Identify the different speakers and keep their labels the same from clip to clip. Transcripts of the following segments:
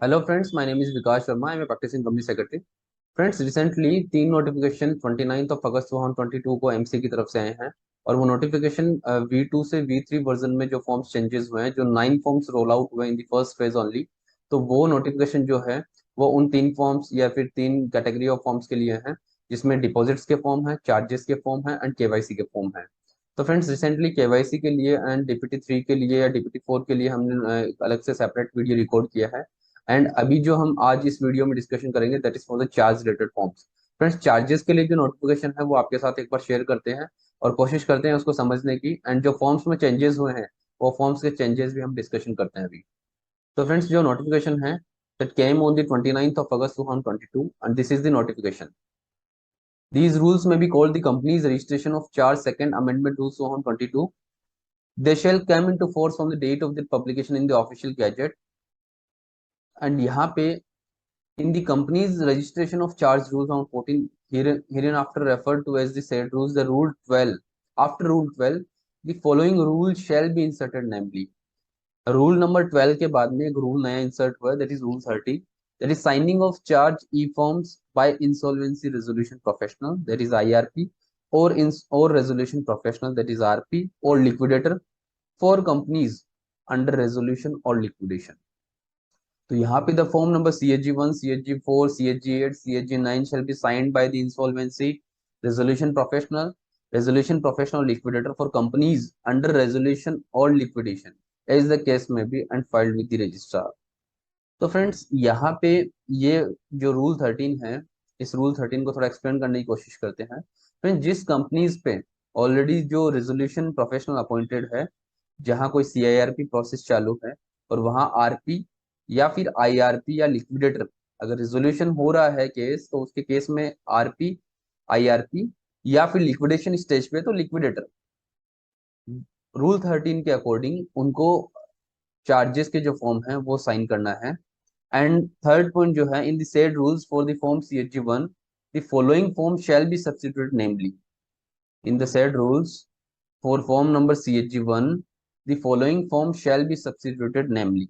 Speaker 1: Hello friends, my name is Vikas Sharma. I am practicing company secretary. Friends, recently तीन notification 29 अगस्त 2022 को MC की तरफ से आए हैं। और वो नोटिफिकेशन V2 से V3 वर्जन में जो फॉर्म्स चेंजेस हुए हैं, जो 9 फॉर्म्स रोल आउट हुए in the first phase only. तो वो नोटिफिकेशन जो है वो उन तीन फॉर्म्स या फिर तीन कैटेगरी ऑफ फॉर्म्स के लिए हैं, जिसमें डिपॉजिट्स के फॉर्म है, चार्जेस के फॉर्म है एंड केवाईसी के फॉर्म है। तो फ्रेंड्स, रिसेंटली केवाईसी के लिए एंड DPT 3 के लिए या DPT 4 के लिए हमने एक अलग से सेपरेट वीडियो रिकॉर्ड किया है। एंड अभी जो हम आज इस वीडियो में डिस्कशन करेंगे that is for the charge related forms. Friends, charges के लिए जो नोटिफिकेशन है वो आपके साथ एक बार शेयर करते हैं और कोशिश करते हैं उसको समझने की। एंड जो फॉर्म्स में चेंजेस हुए हैं वो फॉर्म्स के चेंजेस भी हम डिस्कशन करते हैं अभी। तो फ्रेंड्स, जो नोटिफिकेशन है that came on the 29th of August 2022 and this is the notification. These rules may be called the company's registration of charge second amendment rules 2022. They shall come into force on the date of the publication in the official gazette. And यहाँ पे in the company's registration of charge rules on 14 hereinafter referred to as the said rules, the rule 12, after rule 12 the following rule shall be inserted, namely rule number 12 के बाद में एक rule नया insert हुआ है, that is rule 30, that is signing of charge E forms by insolvency resolution professional, that is IRP, और resolution professional, that is RP, और liquidator for companies under resolution और लिक्विडेशन। तो यहाँ पे the form number CHG 1, CHG 4, CHG 8, CHG 9 shall be signed by the insolvency resolution professional, resolution professional liquidator for companies under resolution or liquidation as the case may be and filed with the registrar. तो friends, यहाँ पे ये जो rule 13 है, इस rule 13 को थोड़ा explain करने की कोशिश करते हैं। फ्रेंड्स, जिस कंपनीज पे ऑलरेडी जो रेजोल्यूशन प्रोफेशनल अपॉइंटेड है, जहाँ कोई CIRP प्रोसेस चालू है और वहाँ RP या फिर IRP या लिक्विडेटर, अगर रेजोल्यूशन हो रहा है केस तो उसके केस में RP, IRP या फिर लिक्विडेशन स्टेज पे तो लिक्विडेटर, रूल 13 के अकॉर्डिंग उनको चार्जेस के जो फॉर्म है वो साइन करना है। एंड थर्ड पॉइंट जो है, in the said rules for the form CHG 1 the following form shall be substituted, namely in the said rules for form number CHG 1 the following form shall be substituted, namely.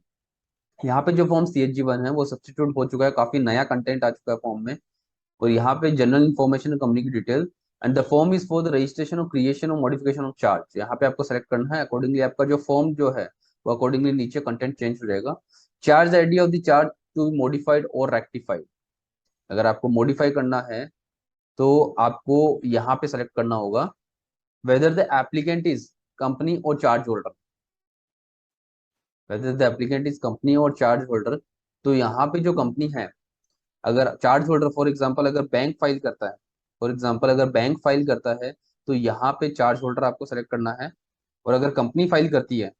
Speaker 1: यहाँ पे जो form CHG 1 है वो substitute हो चुका है, काफी नया कंटेंट आ चुका है फॉर्म में। और यहाँ पे जनरल इन्फॉर्मेशन कंपनी की detail and the form is for the registration of creation और मॉडिफिकेशन ऑफ चार्ज। यहाँ पे आपको सेलेक्ट करना है, अकॉर्डिंगली आपका जो फॉर्म जो है वो अकॉर्डिंगली नीचे कंटेंट चेंज हो जाएगा। Charge ID of the charge to be modified और रेक्टिफाइड, अगर आपको मॉडिफाई करना है तो आपको यहाँ पे सेलेक्ट करना होगा whether the applicant is company और charge holder, whether the applicant is company और चार्ज होल्डर। तो यहाँ पे जो कंपनी है, अगर चार्ज होल्डर फॉर एग्जांपल अगर बैंक फाइल करता है, फॉर एग्जांपल अगर बैंक फाइल करता है तो यहाँ पे चार्ज होल्डर आपको सेलेक्ट करना है। और अगर कंपनी फाइल करती है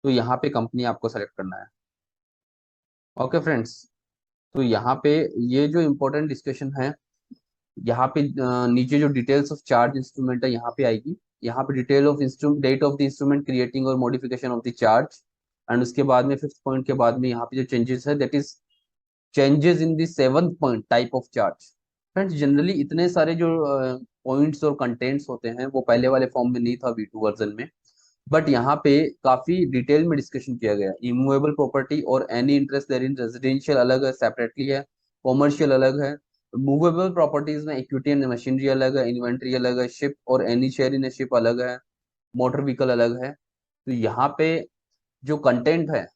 Speaker 1: तो यहाँ पे कंपनी आपको सेलेक्ट करना है। ओके फ्रेंड्स, तो यहाँ पे ये जो इम्पोर्टेंट डिस्कशन है, यहाँ पे नीचे जो डिटेल्स ऑफ चार्ज इंस्ट्रूमेंट है यहाँ पे आएगी। यहाँ पे detail of instrument, date of the instrument creating और modification of the charge. And उसके बाद में फिफ्थ पॉइंट के बाद में यहाँ पे जो चेंजेस है that is changes in the seventh point, type of charge. Friends, generally इतने सारे जो पॉइंट्स और कंटेंट्स होते हैं वो पहले वाले फॉर्म में नहीं था V2 वर्जन में, बट यहाँ पे काफी डिटेल में डिस्कशन किया गया। इमूवेबल प्रॉपर्टी और any interest there in residential अलग है, सेपरेटली है। कॉमर्शियल अलग है। मूवेबल प्रॉपर्टीज में इक्विटी एंड मशीनरी अलग है, इन्वेंट्री अलग है, शिप और एनी शेयर इन शिप अलग है, मोटर व्हीकल अलग है। तो यहाँ पे जो कंटेंट है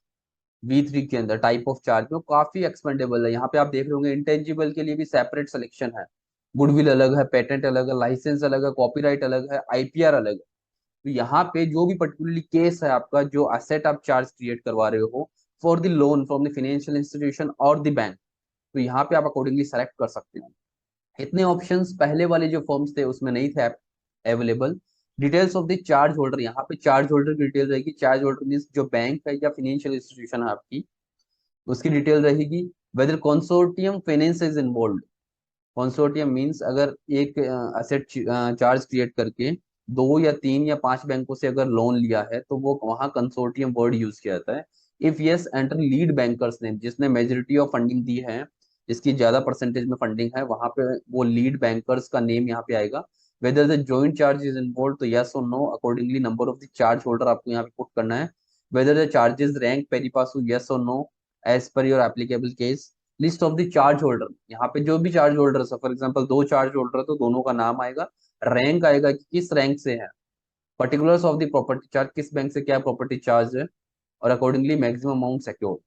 Speaker 1: V3 के अंदर टाइप ऑफ चार्ज में, वो काफी एक्सपेंडेबल है। यहाँ पे आप देख रहे होंगे इंटेंजिबल के लिए भी सेपरेट सिलेक्शन है, गुडविल अलग है, पेटेंट अलग है, लाइसेंस अलग है, कॉपीराइट अलग है, IPR अलग है। तो यहाँ पे जो भी पर्टिकुलरली केस है आपका, जो एसेट आप चार्ज क्रिएट करवा रहे हो for the loan from the financial institution और द बैंक, तो यहाँ पे आप अकॉर्डिंगली सेलेक्ट कर सकते हो। इतने ऑप्शंस पहले वाले जो फॉर्म्स थे उसमें नहीं थे available. Details of the charge holder, यहाँ पे चार्ज होल्डर की डिटेल रहेगी। चार्ज होल्डर मीन्स जो बैंक है या फाइनेंशियल इंस्टीट्यूशन है आपकी, उसकी डिटेल रहेगी। Whether consortium finance is involve, consortium means अगर एक असेट चार्ज क्रिएट करके 2 या 3 या 5 बैंकों से अगर लोन लिया है तो वो वहां कंसोर्टियम वर्ड यूज किया जाता है। If yes enter lead bankers name, जिसने मेजोरिटी ऑफ फंडिंग दी है, जिसकी ज्यादा परसेंटेज में फंडिंग है, वहां पे वो लीड बैंकर्स का नेम यहाँ पे आएगा। Whether the joint charge is involve, तो यस और no, accordingly number of the charge holder आपको यहाँ पे पुट करना है। Whether the charges rank pari passu, yes और no, as per your applicable case. List of the charge holder, यहाँ पे जो भी चार्ज होल्डर है, फॉर एग्जांपल दो चार्ज होल्डर है तो दोनों का नाम आएगा, रैंक आएगा कि किस रैंक से है, particulars of the property charge, किस बैंक से क्या प्रॉपर्टी चार्ज है, और accordingly maximum amount secure.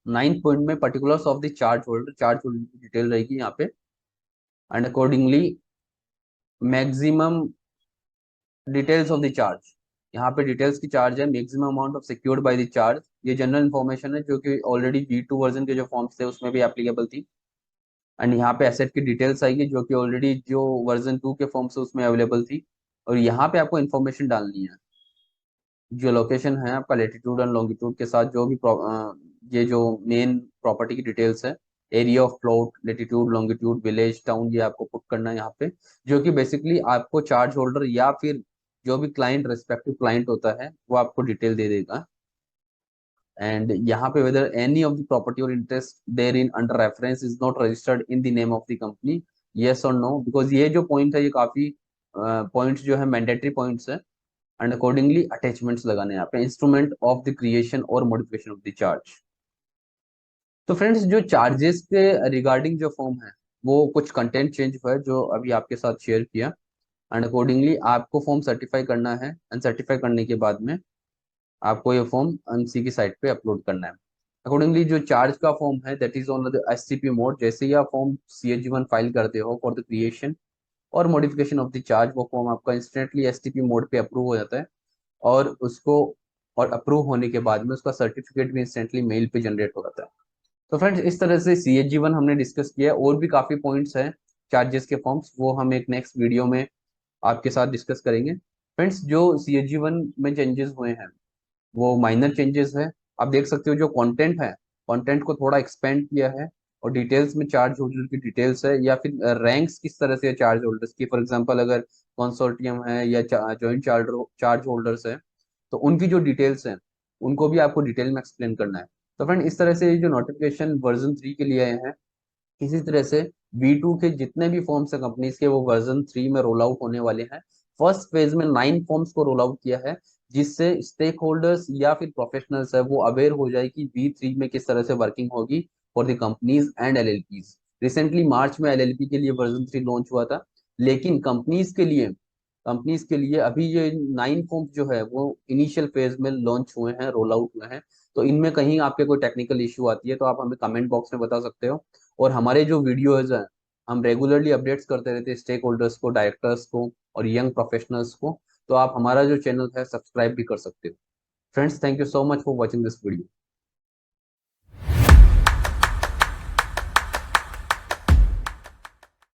Speaker 1: 9th point में particulars of the charge holder की डिटेल रहेगी यहाँ पे, and accordingly maximum details of the charge, यहाँ पे डिटेल्स की चार्ज है, maximum amount of secured by the charge, ये जनरल इन्फॉर्मेशन है जो कि ऑलरेडी V2 वर्जन के जो फॉर्म्स थे उसमें भी एप्लीकेबल थी। एंड यहाँ पे एसेट की डिटेल्स आएगी जो कि ऑलरेडी जो वर्जन 2 के फॉर्म्स है उसमें अवेलेबल थी। और यहाँ पे आपको इन्फॉर्मेशन डालनी है, जो लोकेशन है आपका लेटीट्यूड एंड लॉन्गिट्यूड के साथ, जो भी ये जो मेन प्रॉपर्टी की डिटेल्स है, area of plot, latitude longitude village town, ये आपको पुट करना है यहाँ पे, जो कि बेसिकली आपको चार्ज होल्डर या फिर जो भी क्लाइंट रेस्पेक्टिव क्लाइंट होता है वो आपको डिटेल दे देगा। एंड यहाँ पे whether any of the property और interest there in under reference is not registered in the name of the company, yes और नो, बिकॉज ये जो पॉइंट है ये काफी पॉइंट्स जो है मैंडेटरी पॉइंट्स है। एंड अकॉर्डिंगली अटैचमेंट्स लगाने हैं यहाँ पे, इंस्ट्रूमेंट ऑफ द क्रिएशन और मॉडिफिकेशन ऑफ द चार्ज। तो फ्रेंड्स जो चार्जेस के रिगार्डिंग जो फॉर्म है वो कुछ कंटेंट चेंज हुआ है जो अभी आपके साथ शेयर किया। एंड अकॉर्डिंगली आपको फॉर्म सर्टिफाई करना है, एंड सर्टिफाई करने के बाद में आपको ये फॉर्म एमसी की साइट पे अपलोड करना है। अकॉर्डिंगली जो चार्ज का फॉर्म है that is on the SCP mode, जैसे ही आप फॉर्म CHG1 फाइल करते हो फॉर द क्रिएशन और मॉडिफिकेशन ऑफ द चार्ज, वो फॉर्म आपका इंस्टेंटली एसटीपी मोड पे अप्रूव हो जाता है, और उसको और अप्रूव होने के बाद में उसका सर्टिफिकेट भी इंस्टेंटली मेल पे जनरेट हो जाता है। तो फ्रेंड्स इस तरह से CHG1 हमने डिस्कस किया है, और भी काफी पॉइंट्स हैं चार्जेस के फॉर्म्स, वो हम एक नेक्स्ट वीडियो में आपके साथ डिस्कस करेंगे। फ्रेंड्स जो CHG1 में चेंजेस हुए हैं वो माइनर चेंजेस है। आप देख सकते हो जो कंटेंट है, कंटेंट को थोड़ा एक्सपेंड किया है, और डिटेल्स में चार्ज होल्डर की डिटेल्स है, या फिर रैंक्स किस तरह से चार्ज होल्डर्स की, फॉर एग्जांपल अगर कंसोर्टियम है या जॉइंट चार्ज होल्डर्स है तो उनकी जो डिटेल्स हैं उनको भी आपको डिटेल में एक्सप्लेन करना है। तो फ्रेंड इस तरह से ये जो नोटिफिकेशन वर्जन 3 के लिए आए हैं, इसी तरह से V2 के जितने भी फॉर्म्स है कंपनीज के वो वर्जन 3 में रोल आउट होने वाले हैं। फर्स्ट फेज में 9 फॉर्म्स को रोल आउट किया है, जिससे स्टेक होल्डर्स या फिर प्रोफेशनल्स है वो अवेयर हो जाए कि V3 में किस तरह से वर्किंग होगी for the companies and LLPs। Recently March में LLP के लिए वर्जन 3 लॉन्च हुआ था, लेकिन कंपनीज के लिए अभी ये 9 फॉर्म्स जो है वो इनिशियल फेज में लॉन्च हुए हैं, रोल आउट हुए हैं। तो इनमें कहीं आपके कोई टेक्निकल इश्यू आती है तो आप हमें कमेंट बॉक्स में बता सकते हो। और हमारे जो वीडियोज हैं हम रेगुलरली अपडेट्स करते रहते हैं स्टेक होल्डर्स को, डायरेक्टर्स को और यंग प्रोफेशनल्स को, तो आप हमारा जो चैनल है सब्सक्राइब भी कर सकते हो। Friends thank you so much for watching this video.